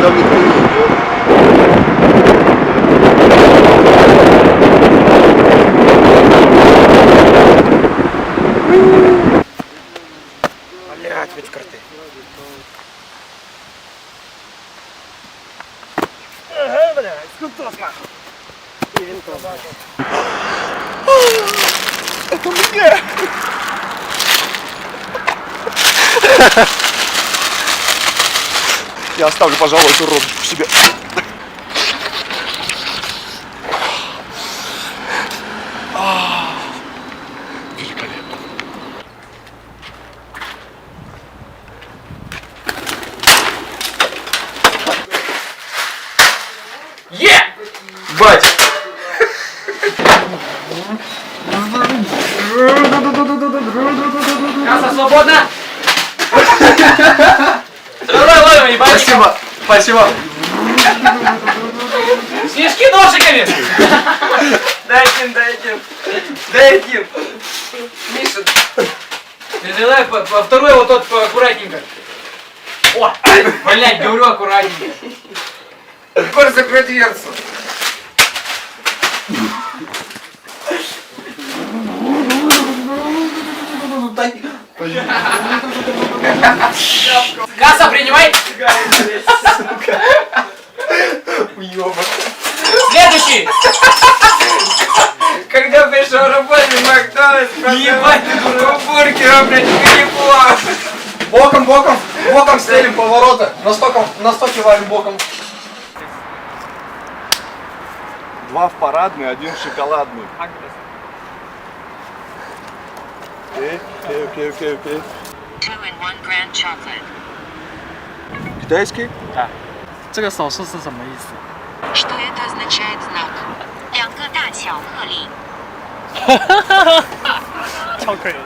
Там никто не идет. Блять, ведь карты. Ага, блядь, скутос нахуй. И винтом. Это мне! Я оставлю, пожалуй, эту розочку себе. Великолепно. Бать! Касса свободна! Давай ловим, ебать! Спасибо! Спасибо! Снежки ножиками! Дайте! Миша! Давай по второй вот тот аккуратненько. О! Блять, говорю аккуратненько. Егор, закрой дверцу! Касса, принимай! Следующий! Когда пришел работать в Макдональдс, Ебать ты дурак! бургера, блядь, переплав! Боком! Боком стелим повороты. На 100 киваем боком. 2 в парадный, 1 в шоколадный. Окей. 2 and 1 grand chocolate. Китайский? 这个手势是什么意思？ Что это означает знак? 2个大巧克力。巧克力。